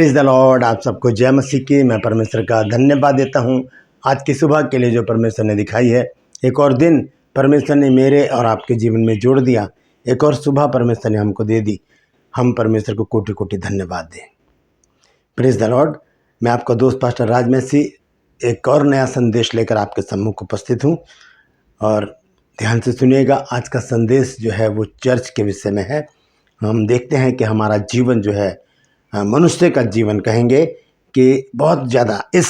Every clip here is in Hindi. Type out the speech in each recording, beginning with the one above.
Praise the Lord. आप सबको जय मसीह की। मैं परमेश्वर का धन्यवाद देता हूं आज की सुबह के लिए जो परमेश्वर ने दिखाई है। एक और दिन परमेश्वर ने मेरे और आपके जीवन में जोड़ दिया। एक और सुबह परमेश्वर ने हमको दे दी। हम परमेश्वर को कोटि कोटि धन्यवाद दें। Praise the Lord. मैं आपका दोस्त पास्टर राज मसी एक और नया संदेश लेकर आपके सम्मुख उपस्थित हूँ और ध्यान से सुनिएगा। आज का संदेश जो है वो चर्च के विषय में है। हम देखते हैं कि हमारा जीवन जो है मनुष्य का जीवन कहेंगे कि बहुत ज़्यादा इस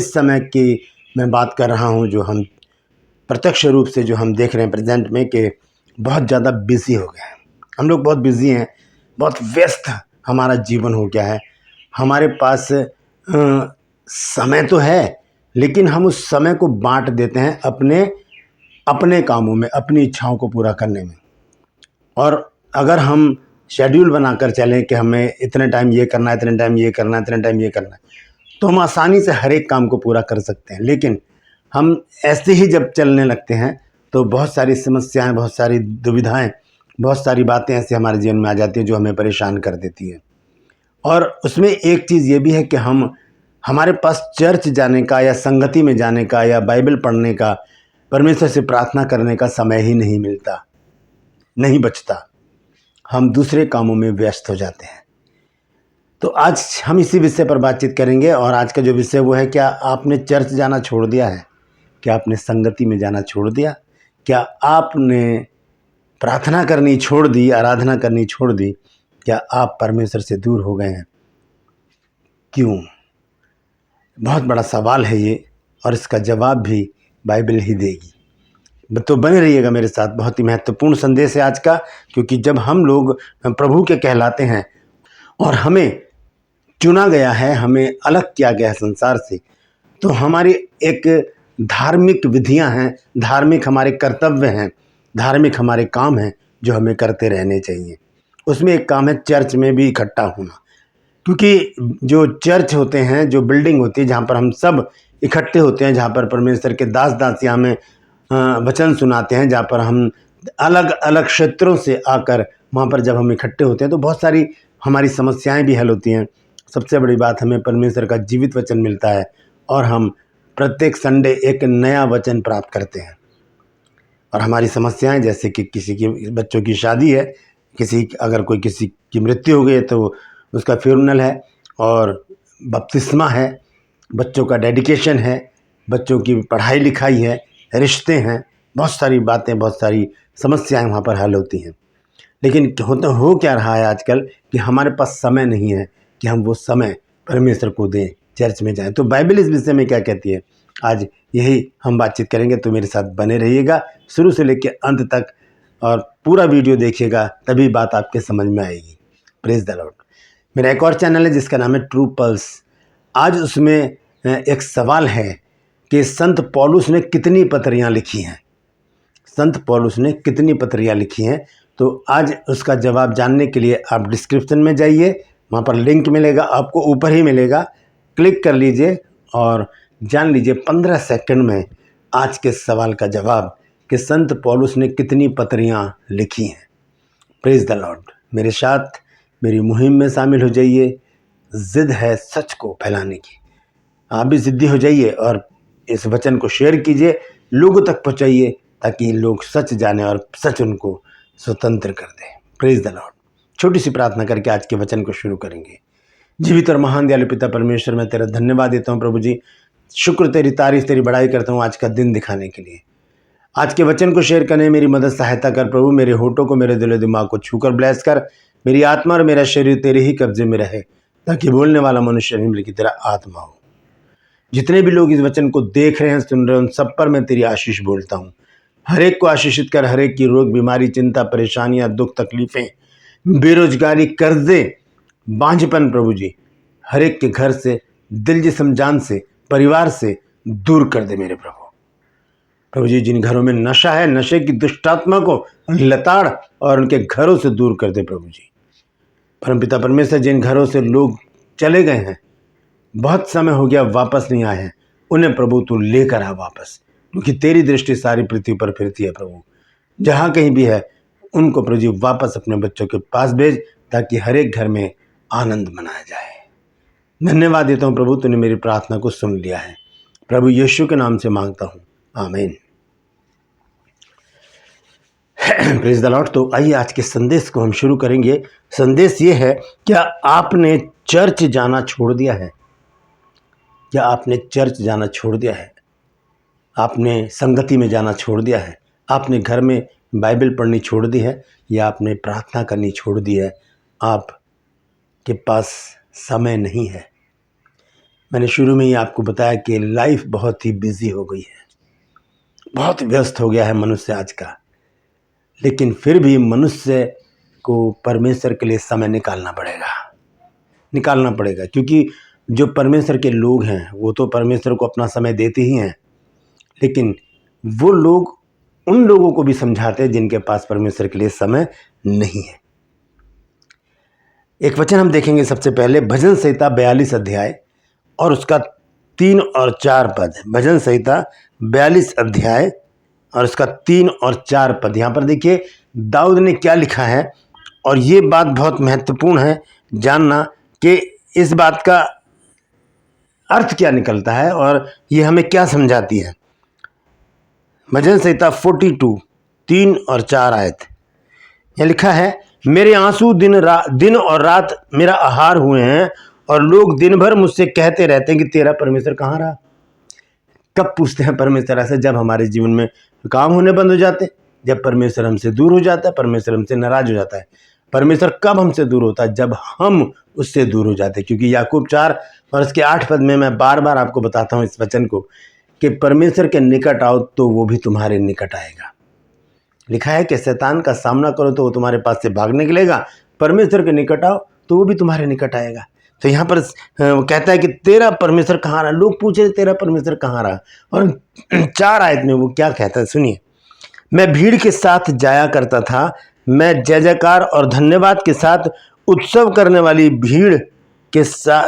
समय की मैं बात कर रहा हूँ, जो हम प्रत्यक्ष रूप से जो हम देख रहे हैं प्रेजेंट में कि बहुत ज़्यादा बिजी हो गए हैं। हम लोग बहुत बिजी हैं, बहुत व्यस्त हमारा जीवन हो गया है। हमारे पास समय तो है, लेकिन हम उस समय को बांट देते हैं अपने कामों में, अपनी इच्छाओं को पूरा करने में। और अगर हम शेड्यूल बनाकर चलें कि हमें इतने टाइम ये करना है, इतने टाइम ये करना है, इतने टाइम ये करना है, तो हम आसानी से हर एक काम को पूरा कर सकते हैं। लेकिन हम ऐसे ही जब चलने लगते हैं तो बहुत सारी समस्याएं, बहुत सारी दुविधाएं, बहुत सारी बातें ऐसे हमारे जीवन में आ जाती हैं जो हमें परेशान कर देती है। और उसमें एक चीज़ ये भी है कि हमारे पास चर्च जाने का या संगति में जाने का या बाइबल पढ़ने का, परमेश्वर से प्रार्थना करने का समय ही नहीं मिलता, नहीं बचता। हम दूसरे कामों में व्यस्त हो जाते हैं। तो आज हम इसी विषय पर बातचीत करेंगे। और आज का जो विषय वो है, क्या आपने चर्च जाना छोड़ दिया है? क्या आपने संगति में जाना छोड़ दिया? क्या आपने प्रार्थना करनी छोड़ दी, आराधना करनी छोड़ दी? क्या आप परमेश्वर से दूर हो गए हैं? क्यों? बहुत बड़ा सवाल है ये, और इसका जवाब भी बाइबल ही देगी। तो बने रहिएगा मेरे साथ। बहुत ही महत्वपूर्ण संदेश है आज का, क्योंकि जब हम लोग प्रभु के कहलाते हैं और हमें चुना गया है, हमें अलग किया गया है संसार से, तो हमारी एक धार्मिक विधियां हैं, धार्मिक हमारे कर्तव्य हैं, धार्मिक हमारे काम हैं जो हमें करते रहने चाहिए। उसमें एक काम है चर्च में भी इकट्ठा होना। क्योंकि जो चर्च होते हैं, जो बिल्डिंग होती है जहाँ पर हम सब इकट्ठे होते हैं, जहाँ पर परमेश्वर के दास दासियाँ हमें वचन सुनाते हैं, जहाँ पर हम अलग अलग क्षेत्रों से आकर वहाँ पर जब हम इकट्ठे होते हैं तो बहुत सारी हमारी समस्याएं भी हल होती हैं। सबसे बड़ी बात, हमें परमेश्वर का जीवित वचन मिलता है और हम प्रत्येक संडे एक नया वचन प्राप्त करते हैं। और हमारी समस्याएं, जैसे कि किसी की बच्चों की शादी है, अगर किसी की मृत्यु हो गई है तो उसका फ्यूनरल है, और बपतिस्मा है, बच्चों का डेडिकेशन है, बच्चों की पढ़ाई लिखाई है, रिश्ते हैं, बहुत सारी बातें, बहुत सारी समस्याएं वहाँ पर हल होती हैं। लेकिन हो क्या रहा है आजकल कि हमारे पास समय नहीं है कि हम वो समय परमेश्वर को दें, चर्च में जाएं। तो बाइबल इस विषय में क्या कहती है, आज यही हम बातचीत करेंगे। तो मेरे साथ बने रहिएगा शुरू से लेकर अंत तक, और पूरा वीडियो देखिएगा, तभी बात आपके समझ में आएगी। Praise the Lord. मेरा एक और चैनल है जिसका नाम है ट्रू पल्स। आज उसमें एक सवाल है कि संत पौलुस ने कितनी पत्रियाँ लिखी हैं। संत पौलुस ने कितनी पत्रियाँ लिखी हैं, तो आज उसका जवाब जानने के लिए आप डिस्क्रिप्शन में जाइए, वहाँ पर लिंक मिलेगा, आपको ऊपर ही मिलेगा, क्लिक कर लीजिए और जान लीजिए 15 सेकंड में आज के सवाल का जवाब कि संत पौलुस ने कितनी पत्रियाँ लिखी हैं। Praise the Lord. मेरे साथ मेरी मुहिम में शामिल हो जाइए। जिद है सच को फैलाने की। आप भी जिद्दी हो जाइए और इस वचन को शेयर कीजिए, लोगों तक पहुंचाइए, ताकि लोग सच जाने और सच उनको स्वतंत्र कर दे। Praise the Lord. छोटी सी प्रार्थना करके आज के वचन को शुरू करेंगे। जीवित और महान दयालु पिता परमेश्वर, मैं तेरा धन्यवाद देता हूँ प्रभु जी। शुक्र, तेरी तारीफ, तेरी बड़ाई करता हूँ आज का दिन दिखाने के लिए। आज के वचन को शेयर करने में मेरी मदद सहायता कर प्रभु। मेरे होठों को, मेरे दिलो दिमाग को छूकर ब्लेस कर। मेरी आत्मा और मेरा शरीर तेरे ही कब्जे में रहे, ताकि बोलने वाला मनुष्य नहीं बल्कि तेरा आत्मा हो। जितने भी लोग इस वचन को देख रहे हैं, सुन रहे हैं, उन सब पर मैं तेरी आशीष बोलता हूँ। हर एक को आशीषित कर। हर एक की रोग, बीमारी, चिंता, परेशानियां, दुख, तकलीफें, बेरोजगारी, कर्जे, बांझपन प्रभु जी, हर एक के घर से, दिल, जिस्म, जान से, परिवार से दूर कर दे मेरे प्रभु। प्रभु जी, जिन घरों में नशा है, नशे की दुष्टात्मा को लताड़ और उनके घरों से दूर कर दे प्रभु जी। परमपिता परमेश्वर, जिन घरों से लोग चले गए हैं, बहुत समय हो गया, वापस नहीं आए हैं, उन्हें प्रभु तू लेकर आ वापस, क्योंकि तेरी दृष्टि सारी पृथ्वी पर फिरती है प्रभु। जहाँ कहीं भी है, उनको प्रभु जी वापस अपने बच्चों के पास भेज, ताकि हर एक घर में आनंद मनाया जाए। धन्यवाद देता हूँ प्रभु, तूने मेरी प्रार्थना को सुन लिया है। प्रभु यीशु के नाम से मांगता हूँ, आमीन। Praise the Lord. तो आइए आज के संदेश को हम शुरू करेंगे। संदेश ये है, क्या आपने चर्च जाना छोड़ दिया है? क्या आपने चर्च जाना छोड़ दिया है? आपने संगति में जाना छोड़ दिया है? आपने घर में बाइबल पढ़नी छोड़ दी है, या आपने प्रार्थना करनी छोड़ दी है? आपके पास समय नहीं है। मैंने शुरू में ही आपको बताया कि लाइफ बहुत ही बिजी हो गई है, बहुत व्यस्त हो गया है मनुष्य आज का। लेकिन फिर भी मनुष्य को परमेश्वर के लिए समय निकालना पड़ेगा, क्योंकि जो परमेश्वर के लोग हैं वो तो परमेश्वर को अपना समय देते ही हैं, लेकिन वो लोग उन लोगों को भी समझाते हैं जिनके पास परमेश्वर के लिए समय नहीं है। एक वचन हम देखेंगे सबसे पहले, भजन संहिता 42 अध्याय और उसका 3 और 4 पद। भजन संहिता 42 अध्याय और उसका 3 और 4 पद। यहाँ पर देखिए दाऊद ने क्या लिखा है, और ये बात बहुत महत्वपूर्ण है जानना कि इस बात का अर्थ क्या निकलता है और ये हमें क्या समझाती है। भजन संहिता 42 3 और 4 आयत। यह लिखा है, मेरे आंसू दिन और रात मेरा आहार हुए हैं, और लोग दिन भर मुझसे कहते रहते हैं कि तेरा परमेश्वर कहाँ रहा। कब पूछते हैं परमेश्वर ऐसे? जब हमारे जीवन में काम होने बंद हो जाते, जब परमेश्वर हमसे दूर हो जाता है, परमेश्वर हमसे नाराज हो जाता है। परमेश्वर कब हमसे दूर होता है? जब हम उससे दूर हो जाते हैं। क्योंकि याकूब 4 और उसके 8 पद में मैं बार बार आपको बताता हूँ इस वचन को कि परमेश्वर के निकट आओ तो वो भी तुम्हारे निकट आएगा। लिखा है कि शैतान का सामना करो तो वो तुम्हारे पास से भाग निकलेगा, परमेश्वर के निकट आओ तो वो भी तुम्हारे निकट आएगा। तो यहाँ पर कहता है कि तेरा परमेश्वर कहाँ रहा। लोग पूछ रहे तेरा परमेश्वर कहाँ रहा, और 4 आयत में वो क्या कहता है सुनिए। मैं भीड़ के साथ जाया करता था, मैं जय जयकार और धन्यवाद के साथ उत्सव करने वाली भीड़ के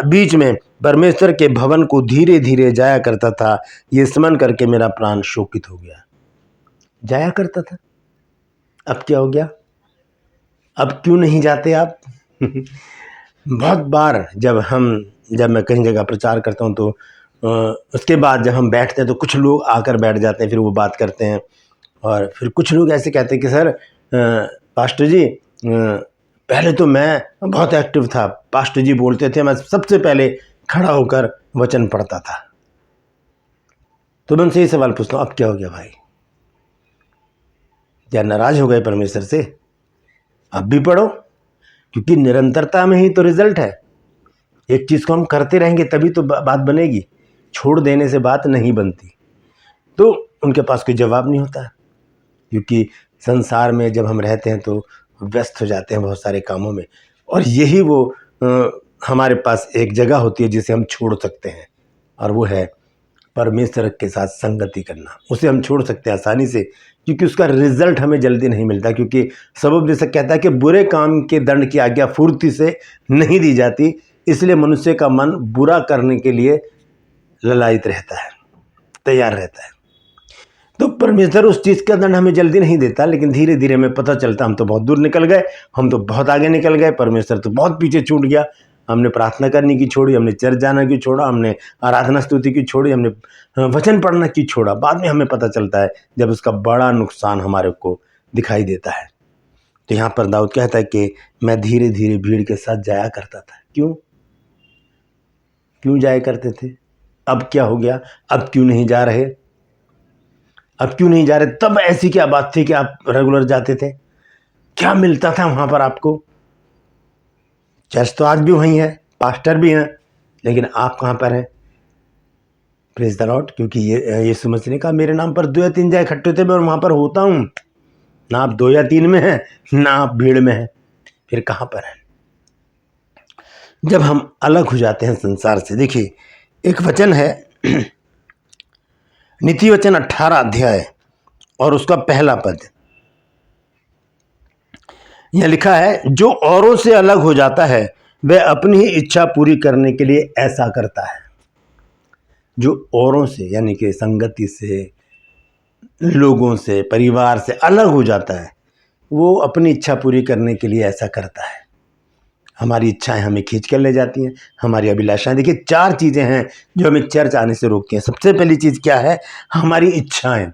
बीच में परमेश्वर के भवन को धीरे धीरे जाया करता था। ये स्मरण करके मेरा प्राण शोकित हो गया। जाया करता था, अब क्या हो गया? अब क्यों नहीं जाते आप? बहुत बार जब मैं कहीं जगह प्रचार करता हूँ तो उसके बाद जब हम बैठते हैं तो कुछ लोग आकर बैठ जाते हैं, फिर वो बात करते हैं, और फिर कुछ लोग ऐसे कहते हैं कि सर पास्टर जी पहले तो मैं बहुत एक्टिव था, पास्टर जी बोलते थे, मैं सबसे पहले खड़ा होकर वचन पढ़ता था। तो मैं उनसे ये सवाल पूछता हूँ, अब क्या हो गया भाई? क्या नाराज हो गए परमेश्वर से? अब भी पढ़ो, क्योंकि निरंतरता में ही तो रिजल्ट है। एक चीज़ को हम करते रहेंगे तभी तो बात बनेगी, छोड़ देने से बात नहीं बनती। तो उनके पास कोई जवाब नहीं होता, क्योंकि संसार में जब हम रहते हैं तो व्यस्त हो जाते हैं बहुत सारे कामों में, और यही वो हमारे पास एक जगह होती है जिसे हम छोड़ सकते हैं, और वो है परमेश्वर के साथ संगति करना। उसे हम छोड़ सकते हैं आसानी से, क्योंकि उसका रिजल्ट हमें जल्दी नहीं मिलता। क्योंकि सबब जैसा कहता है कि बुरे काम के दंड की आज्ञा फुर्ती से नहीं दी जाती, इसलिए मनुष्य का मन बुरा करने के लिए ललायित रहता है, तैयार रहता है। तो परमेश्वर उस चीज़ का दंड हमें जल्दी नहीं देता, लेकिन धीरे धीरे हमें पता चलता हम तो बहुत दूर निकल गए, हम तो बहुत आगे निकल गए, परमेश्वर तो बहुत पीछे छूट गया। हमने प्रार्थना करने की छोड़ी, हमने चर्च जाना की छोड़ा, हमने आराधना स्तुति की छोड़ी, हमने वचन पढ़ना की छोड़ा। बाद में हमें पता चलता है जब उसका बड़ा नुकसान हमारे को दिखाई देता है। तो यहाँ पर दाऊद कहता है कि मैं धीरे धीरे भीड़ के साथ जाया करता था। क्यों जाया करते थे? अब क्या हो गया? अब क्यों नहीं जा रहे? तब ऐसी क्या बात थी कि आप रेगुलर जाते थे? क्या मिलता था वहां पर आपको? चर्च तो आज भी वहीं है, पास्टर भी हैं, लेकिन आप कहां पर हैं? Praise the Lord. क्योंकि ये समझने का मेरे नाम पर 2 या 3 जगह इकट्ठे होते मैं वहां पर होता हूं। ना आप 2 या 3 में हैं, ना आप भीड़ में हैं, फिर कहां पर है? जब हम अलग हो जाते हैं संसार से। देखिए एक वचन है नीति वचन 18 अध्याय और उसका पहला पद। यह लिखा है, जो औरों से अलग हो जाता है वह अपनी ही इच्छा पूरी करने के लिए ऐसा करता है। जो औरों से यानी कि संगति से, लोगों से, परिवार से अलग हो जाता है, वो अपनी इच्छा पूरी करने के लिए ऐसा करता है। हमारी इच्छाएं हमें खींच कर ले जाती हैं, हमारी अभिलाषाएं। देखिए 4 चीज़ें हैं जो हमें चर्च आने से रोकती हैं। सबसे पहली चीज़ क्या है? हमारी इच्छाएं,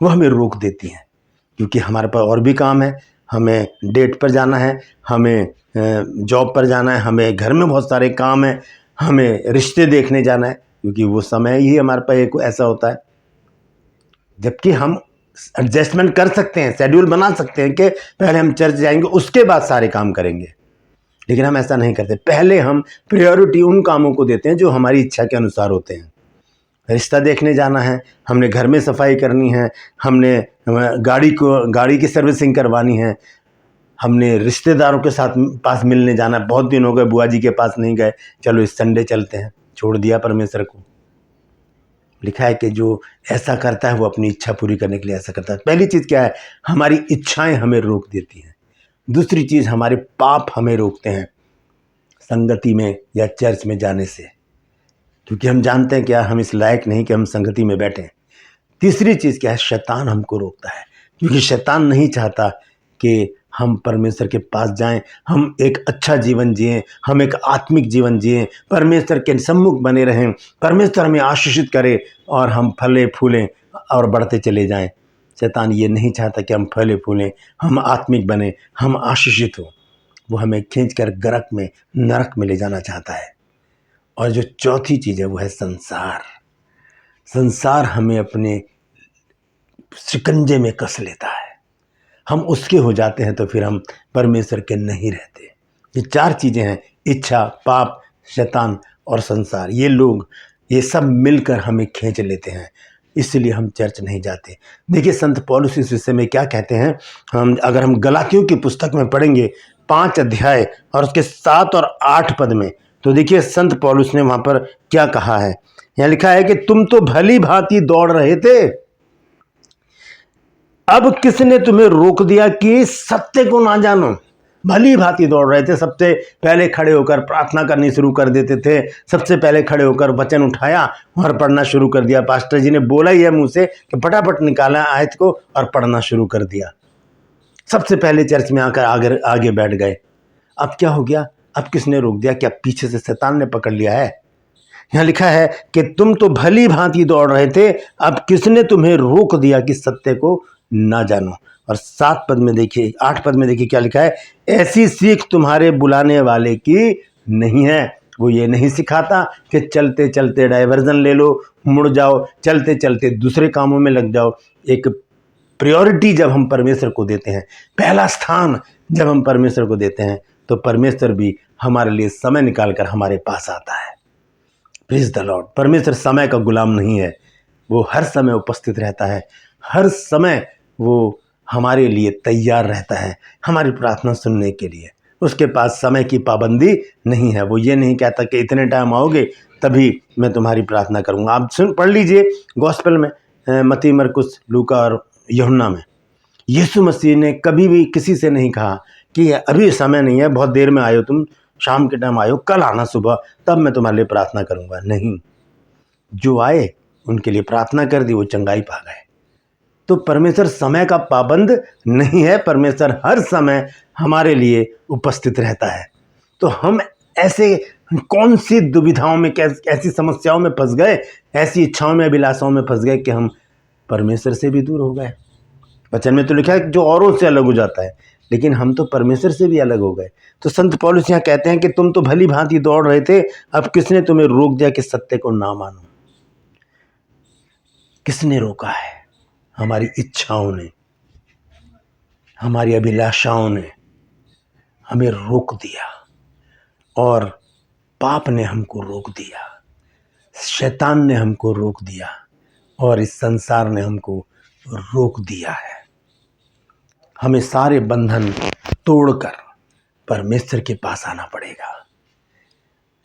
वो हमें रोक देती हैं, क्योंकि हमारे पास और भी काम है। हमें डेट पर जाना है, हमें जॉब पर जाना है, हमें घर में बहुत सारे काम हैं, हमें रिश्ते देखने जाना है, क्योंकि वो समय ही हमारे पास एक ऐसा होता है। जबकि हम एडजस्टमेंट कर सकते हैं, शेड्यूल बना सकते हैं कि पहले हम चर्च जाएंगे, उसके बाद सारे काम करेंगे, लेकिन हम ऐसा नहीं करते। पहले हम प्रायोरिटी उन कामों को देते हैं जो हमारी इच्छा के अनुसार होते हैं। रिश्ता देखने जाना है, हमने घर में सफाई करनी है, हमने गाड़ी की सर्विसिंग करवानी है, हमने रिश्तेदारों के साथ पास मिलने जाना है। बहुत दिन हो गए बुआ जी के पास नहीं गए, चलो इस संडे चलते हैं। छोड़ दिया परमेश्वर को। लिखा है कि जो ऐसा करता है वो अपनी इच्छा पूरी करने के लिए ऐसा करता है। पहली चीज़ क्या है? हमारी इच्छाएं हमें रोक देती हैं। दूसरी चीज़, हमारे पाप हमें रोकते हैं संगति में या चर्च में जाने से, क्योंकि हम जानते हैं कि यार हम इस लायक नहीं कि हम संगति में बैठें। तीसरी चीज़ क्या है? शैतान हमको रोकता है, क्योंकि शैतान नहीं चाहता कि हम परमेश्वर के पास जाएं, हम एक अच्छा जीवन जिएं, हम एक आत्मिक जीवन जिएं, परमेश्वर के सम्मुख बने रहें, परमेश्वर हमें आशीषित करे और हम फले फूलें और बढ़ते चले जाएं। शैतान ये नहीं चाहता कि हम फले फूलें, हम आत्मिक बने, हम आशीषित हों। वो हमें खींचकर गर्क में, नरक में ले जाना चाहता है। और जो चौथी चीज़ है वो है संसार। संसार हमें अपने शिकंजे में कस लेता है, हम उसके हो जाते हैं, तो फिर हम परमेश्वर के नहीं रहते। ये 4 चीज़ें हैं, इच्छा, पाप, शैतान और संसार। ये सब मिलकर हमें खींच लेते हैं, इसलिए हम चर्च नहीं जाते। देखिए संत पौलुस इस विषय में क्या कहते हैं। अगर हम गलातियों की पुस्तक में पढ़ेंगे 5 अध्याय और उसके 7 और 8 पद में, तो देखिए संत पौलुस ने वहाँ पर क्या कहा है। यहाँ लिखा है कि तुम तो भली भांति दौड़ रहे थे, अब किसने तुम्हें रोक दिया कि सत्य को ना जानो। भली भांति दौड़ रहे थे, सबसे पहले खड़े होकर प्रार्थना करनी शुरू कर देते थे, सबसे पहले खड़े होकर वचन उठाया और पढ़ना शुरू कर दिया। पास्टर जी ने बोला ही है मुंह से कि फटाफट निकाला आयत को और पढ़ना शुरू कर दिया। सबसे पहले चर्च में आकर आगे बैठ गए। अब क्या हो गया? अब किसने रोक दिया? क्या पीछे से शैतान ने पकड़ लिया है? यहाँ लिखा है कि तुम तो भली भांति दौड़ रहे थे, अब किसने तुम्हें रोक दिया कि सत्य को ना जानो। और 7 पद में देखिए, 8 पद में देखिए क्या लिखा है। ऐसी सीख तुम्हारे बुलाने वाले की नहीं है। वो ये नहीं सिखाता कि चलते चलते डाइवर्जन ले लो, मुड़ जाओ, चलते चलते दूसरे कामों में लग जाओ। एक प्रायोरिटी जब हम परमेश्वर को देते हैं, पहला स्थान जब हम परमेश्वर को देते हैं, तो परमेश्वर भी हमारे लिए समय निकालकर हमारे पास आता है। Praise the Lord. परमेश्वर समय का गुलाम नहीं है, वो हर समय उपस्थित रहता है, हर समय वो हमारे लिए तैयार रहता है, हमारी प्रार्थना सुनने के लिए। उसके पास समय की पाबंदी नहीं है। वो ये नहीं कहता कि इतने टाइम आओगे तभी मैं तुम्हारी प्रार्थना करूँगा। आप पढ़ लीजिए गॉस्पेल में, मत्ती, मरकुस, लूका और यूहन्ना में, यीशु मसीह ने कभी भी किसी से नहीं कहा कि अभी समय नहीं है, बहुत देर में आयो, तुम शाम के टाइम आयो, कल आना सुबह, तब मैं तुम्हारे लिए प्रार्थना करूँगा। नहीं, जो आए उनके लिए प्रार्थना कर दी, वो चंगाई पा गए। तो परमेश्वर समय का पाबंद नहीं है, परमेश्वर हर समय हमारे लिए उपस्थित रहता है। तो हम ऐसे कौन सी दुविधाओं में, ऐसी समस्याओं में फंस गए, ऐसी इच्छाओं में, अभिलाषाओं में फंस गए कि हम परमेश्वर से भी दूर हो गए। वचन में तो लिखा है जो औरों से अलग हो जाता है, लेकिन हम तो परमेश्वर से भी अलग हो गए। तो संत पौलुस यहाँ कहते हैं कि तुम तो भली भांति दौड़ रहे थे, अब किसने तुम्हें रोक दिया कि सत्य को ना मानो। किसने रोका है? हमारी इच्छाओं ने, हमारी अभिलाषाओं ने हमें रोक दिया, और पाप ने हमको रोक दिया, शैतान ने हमको रोक दिया, और इस संसार ने हमको रोक दिया है। हमें सारे बंधन तोड़कर परमेश्वर के पास आना पड़ेगा।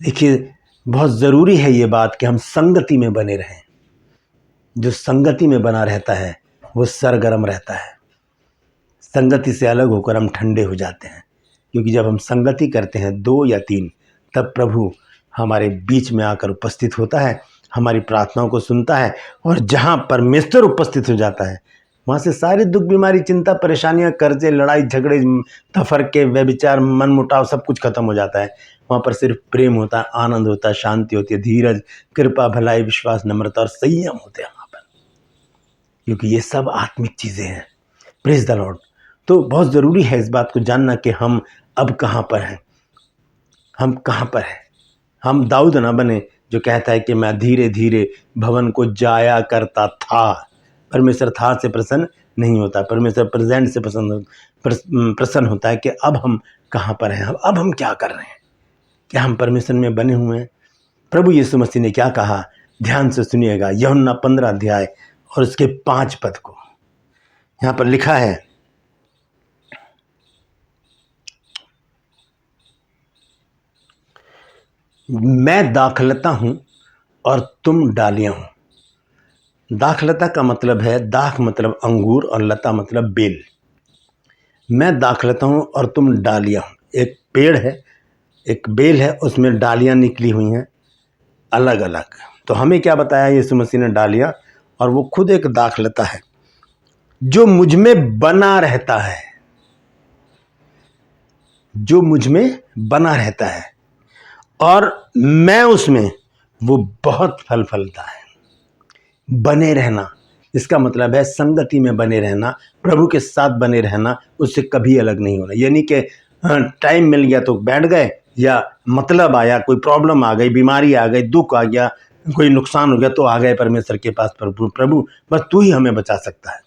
देखिए बहुत ज़रूरी है ये बात कि हम संगति में बने रहें। जो संगति में बना रहता है वो सरगर्म रहता है। संगति से अलग होकर हम ठंडे हो जाते हैं, क्योंकि जब हम संगति करते हैं 2 या 3, तब प्रभु हमारे बीच में आकर उपस्थित होता है, हमारी प्रार्थनाओं को सुनता है, और जहाँ परमेश्वर उपस्थित हो जाता है वहाँ से सारे दुख, बीमारी, चिंता, परेशानियाँ, कर्जे, लड़ाई झगड़े, तफरके, व्यभिचार, मन मुटाव सब कुछ खत्म हो जाता है। वहाँ पर सिर्फ प्रेम होता है, आनंद होता है, शांति होती है, धीरज, कृपा, भलाई, विश्वास, नम्रता और संयम होते हैं वहाँ पर, क्योंकि ये सब आत्मिक चीज़ें हैं। Praise the Lord. तो बहुत ज़रूरी है इस बात को जानना कि हम अब कहाँ पर हैं, हम कहाँ पर हैं। हम दाऊद ना बने जो कहता है कि मैं धीरे धीरे भवन को जाया करता था। परमेश्वर था से प्रसन्न नहीं होता, परमेश्वर प्रेजेंट से प्रसन्न होता है कि अब हम कहाँ पर हैं, अब हम क्या कर रहे हैं, क्या हम परमेश्वर में बने हुए हैं। प्रभु यीशु मसीह ने क्या कहा, ध्यान से सुनिएगा। यूहन्ना 15 अध्याय और उसके 5 पद को यहाँ पर लिखा है, मैं दाखलता हूं और तुम डालियां हो। दाखलता का मतलब है, दाख मतलब अंगूर और लता मतलब बेल। मैं दाखलता हूं और तुम डालियां हो। एक पेड़ है, एक बेल है, उसमें डालियां निकली हुई हैं अलग अलग। तो हमें क्या बताया यीशु मसीह ने, डालियां, और वो खुद एक दाखलता है जो मुझ में बना रहता है, जो मुझ में बना रहता है और मैं उसमें, वो बहुत फल फलता है। बने रहना, इसका मतलब है संगति में बने रहना, प्रभु के साथ बने रहना, उससे कभी अलग नहीं होना। यानी कि टाइम मिल गया तो बैठ गए, या मतलब आया, कोई प्रॉब्लम आ गई, बीमारी आ गई, दुख आ गया, कोई नुकसान हो गया तो आ गए परमेश्वर के पास, प्रभु बस तू ही हमें बचा सकता है।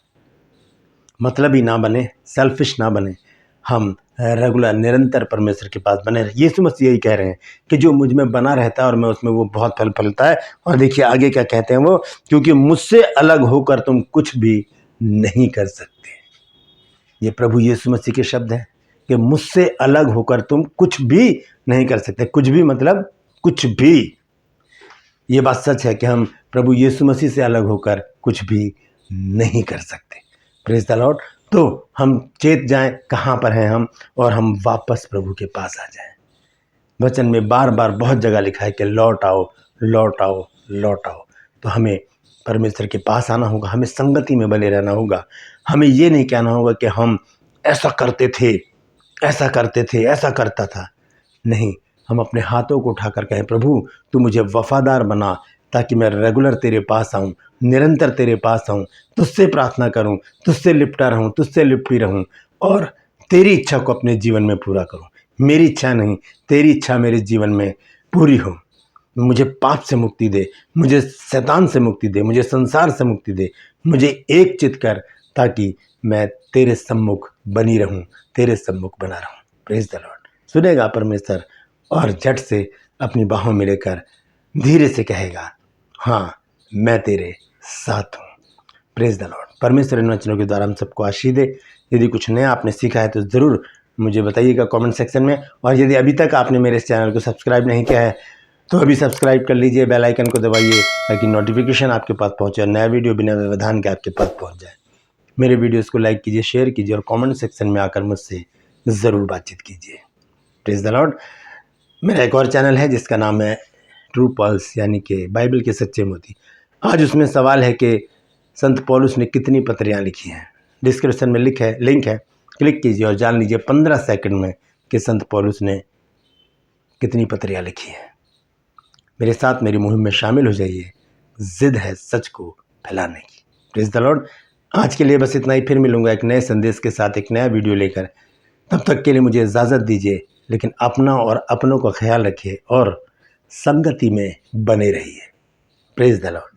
मतलब ही ना बने, सेल्फिश ना बने, हम रेगुलर निरंतर परमेश्वर के पास बने रहे। यीशु मसीह यही कह रहे हैं कि जो मुझ में बना रहता है और मैं उसमें, वो बहुत फल फलता है। और देखिए आगे क्या कहते हैं वो, क्योंकि मुझसे अलग होकर तुम कुछ भी नहीं कर सकते। ये प्रभु यीशु मसीह के शब्द हैं कि मुझसे अलग होकर तुम कुछ भी नहीं कर सकते। कुछ भी मतलब कुछ भी। ये बात सच है कि हम प्रभु यीशु मसीह से अलग होकर कुछ भी नहीं कर सकते। Praise the Lord. तो हम चेत जाएं कहाँ पर हैं हम, और हम वापस प्रभु के पास आ जाएं। वचन में बार बार बहुत जगह लिखा है कि लौट आओ, लौट आओ, लौट आओ। तो हमें परमेश्वर के पास आना होगा, हमें संगति में बने रहना होगा। हमें ये नहीं कहना होगा कि हम ऐसा करते थे, ऐसा करते थे, ऐसा करता था। नहीं, हम अपने हाथों को उठाकर कहें, प्रभु तू मुझे वफादार बना, ताकि मैं रेगुलर तेरे पास आऊँ, निरंतर तेरे पास आऊँ, तुझसे प्रार्थना करूँ, तुझसे लिपटा रहूँ, तुझसे लिपटी रहूँ, और तेरी इच्छा को अपने जीवन में पूरा करूँ। मेरी इच्छा नहीं, तेरी इच्छा मेरे जीवन में पूरी हो। मुझे पाप से मुक्ति दे, मुझे शैतान से मुक्ति दे, मुझे संसार से मुक्ति दे, मुझे एक चित कर, ताकि मैं तेरे सम्मुख बनी रहूँ, तेरे सम्मुख बना रहूँ। Praise the Lord. सुनेगा परमेश्वर और झट से अपनी बाहों में लेकर धीरे से कहेगा, हाँ मैं तेरे साथ हूँ। Praise the Lord. परमेश्वर इन वचनों के द्वारा हम सबको आशीष दे। यदि कुछ नया आपने सीखा है तो ज़रूर मुझे बताइएगा कमेंट सेक्शन में। और यदि अभी तक आपने मेरे इस चैनल को सब्सक्राइब नहीं किया है तो अभी सब्सक्राइब कर लीजिए, बेल आइकन को दबाइए, ताकि नोटिफिकेशन आपके पास पहुँचे और नया वीडियो बिना व्यवधान के आपके पास पहुँच जाए। मेरे वीडियोज़ को लाइक कीजिए, शेयर कीजिए और कॉमेंट सेक्शन में आकर मुझसे ज़रूर बातचीत कीजिए। Praise the Lord. मेरा एक और चैनल है जिसका नाम है ट्रू पल्स, यानी कि बाइबल के सच्चे मोती। आज उसमें सवाल है कि संत पौलुस ने कितनी पत्रियाँ लिखी हैं। डिस्क्रिप्शन में लिंक है, क्लिक कीजिए और जान लीजिए 15 सेकंड में कि संत पौलुस ने कितनी पत्रियाँ लिखी हैं। मेरे साथ मेरी मुहिम में शामिल हो जाइए। जिद है सच को फैलाने की। Praise the Lord. आज के लिए बस इतना ही। फिर मिलूंगा एक नए संदेश के साथ, एक नया वीडियो लेकर। तब तक के लिए मुझे इजाज़त दीजिए, लेकिन अपना और अपनों का ख्याल रखिए और संगति में बने रहिए। Praise the Lord.